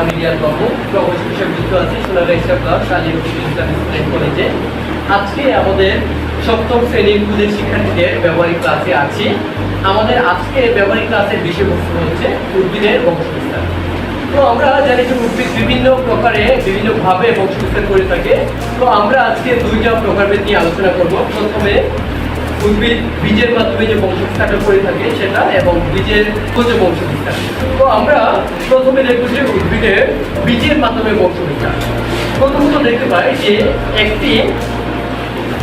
আমি রিয়াদ বাবু, প্রকৌশল হিসেবে যুক্ত আছি সোনালী ক্লাস কলেজে। আজকে আমাদের সপ্তম শ্রেণীর ক্ষুদে শিক্ষার্থীদের ব্যবহারিক ক্লাসে আছি। আমাদের আজকে ব্যবহারিক ক্লাসের বিষয়বস্তু হচ্ছে উদ্ভিদের বংশবিস্তার। তো আমরা জানি যে উদ্ভিদ বিভিন্ন প্রকারে বিভিন্নভাবে বংশবিস্তার করে থাকে। তো আমরা আজকে দুইটা প্রকারভেদ নিয়ে আলোচনা করব। প্রথমে উদ্ভিদ বীজের মাধ্যমে যে বংশবিস্তারটা করে থাকে সেটা, এবং বীজের যে বংশবিস্তার। তো আমরা প্রথমে দেখব যে উদ্ভিদের বীজের মাধ্যমে বংশবিস্তার। প্রথমত দেখতে পাই যে একটি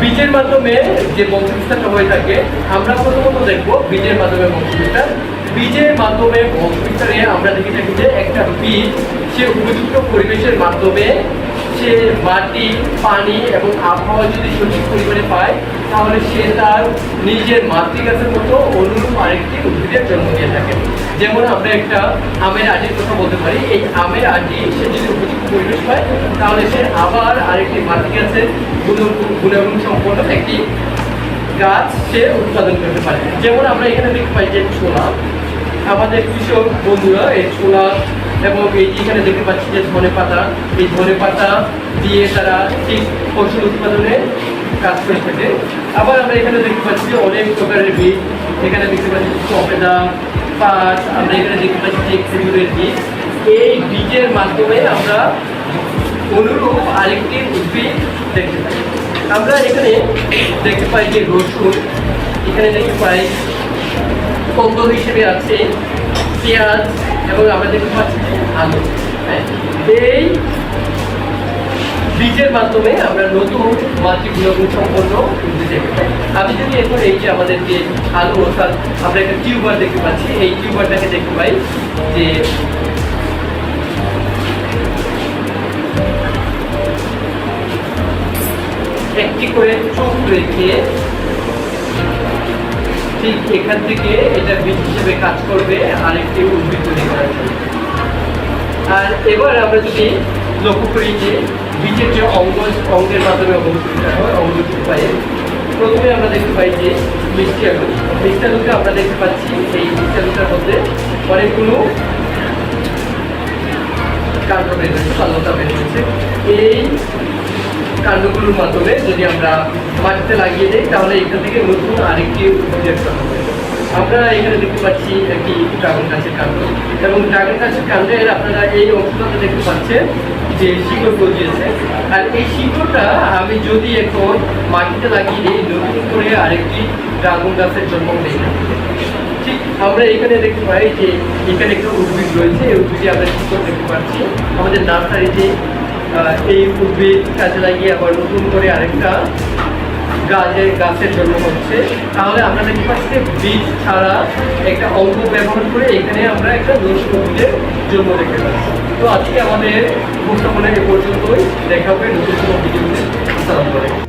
বীজের মাধ্যমে যে বংশবিস্তারটা হয়ে থাকে, আমরা প্রথমত দেখব বীজের মাধ্যমে বংশবিস্তার। বীজের মাধ্যমে বংশবিস্তারে আমরা দেখে থাকি যে একটা বীজ সে উপযুক্ত পরিবেশের মাধ্যমে সে মাটি, পানি এবং আবহাওয়া যদি সঠিক পরিমাণে পায়, তাহলে সে তার নিজের মাতৃগাছের মতো অনুরূপ আরেকটি উদ্ভিদের জন্ম দিয়ে থাকে। যেমন আমরা একটা আমের আটির কথা বলতে পারি। এই আমের আটি সে যদি উপযুক্ত পরিবেশ পায়, তাহলে সে আবার আরেকটি মাতৃগাছের গুণাগুণ সম্পন্ন একটি গাছ সে উৎপাদন করতে পারে। যেমন আমরা এখানে দেখতে পাই যে ছোলা, আমাদের কৃষক বন্ধুরা এই ছোলা এবং এই এখানে দেখতে পাচ্ছি যে ধনে পাতা, এই ধনে পাতা দিয়ে তারা ঠিক ফসল উৎপাদনে কাজ করে থাকে। আবার আমরা এখানে দেখতে পাচ্ছি যে অনেক প্রকারের বীজ, এখানে দেখতে পাচ্ছি সফেদা, পাট, আমরা এখানে দেখতে পাচ্ছি যে খেজুরের বীজ। এই বীজের মাধ্যমে আমরা অনুরূপ আরেকটি উদ্ভিদ দেখতে পাই। আমরা এখানে দেখতে পাই যে রসুন, এখানে দেখতে পাই কন্দ হিসেবে আছে পেঁয়াজ, এবং আমরা দেখতে পাচ্ছি যে আলু। এই বীজের মাধ্যমে আমরা নতুন মাতৃগুণাগুণ সম্পন্ন উদ্ভিদ দেখতে পাই। আমি যদি এখন এই যে আমাদের যে আলু, অর্থাৎ আমরা একটা টিউবার দেখতে পাচ্ছি, এই টিউবারটাকে দেখতে পাই যে একটি করে চোখ রেখে ঠিক এখান থেকে এটা বীজ হিসেবে কাজ করবে আরেকটি উদ্ভিদ তৈরি করার জন্য। আর এবার আমরা যদি লক্ষ্য করি যে বীজের যে অঙ্গের মাধ্যমে অঙ্গবিস্তার হয়, অঙ্গবিস্তার পাই, প্রথমে আমরা দেখতে পাই যে মিষ্টি আলু। মিষ্টি আলুকে আমরা দেখতে পাচ্ছি এই মিষ্টি আলুটার মধ্যে অনেকগুলো কাণ্ড বের হয়েছে, পাল্লতা বের হয়েছে। এই কাণ্ডগুলোর মাধ্যমে যদি আমরা মাটিতে লাগিয়ে দিই, তাহলে এখান থেকে নতুন আরেকটি উদ্ভিদের জন্ম হবে। আমরা এখানে দেখতে পাচ্ছি একটি ড্রাগন গাছের কাণ্ড, এবং ড্রাগন গাছের কাণ্ডের আপনারা এই অংশটাতে দেখতে পাচ্ছেন যে শিকড় গজিয়েছে। আর এই শিকড়টা আমি যদি এখন মাটিতে লাগিয়ে দিই, নতুন করে আরেকটি ড্রাগন গাছের জন্ম নেই। ঠিক আমরা এখানে দেখতে পাই যে এখানে একটা উদ্ভিদ রয়েছে, এই উদ্ভিদে আমরা শিকড় দেখতে পাচ্ছি। আমাদের নার্সারিতে এই উদ্ভিদ কাজে লাগিয়ে আবার নতুন করে আরেকটা গাছের জন্ম হচ্ছে। তাহলে আমরা দেখতে পাচ্ছি বীজ ছাড়া একটা অঙ্গ ব্যবহার করে এখানে আমরা একটা নতুন উদ্ভিদের জন্ম দেখতে পাচ্ছি। তো আজকে আমাদের উপস্থাপনা এ পর্যন্তই, দেখা হবে নতুন কোনো ভিডিওতে। আসসালামু আলাইকুম।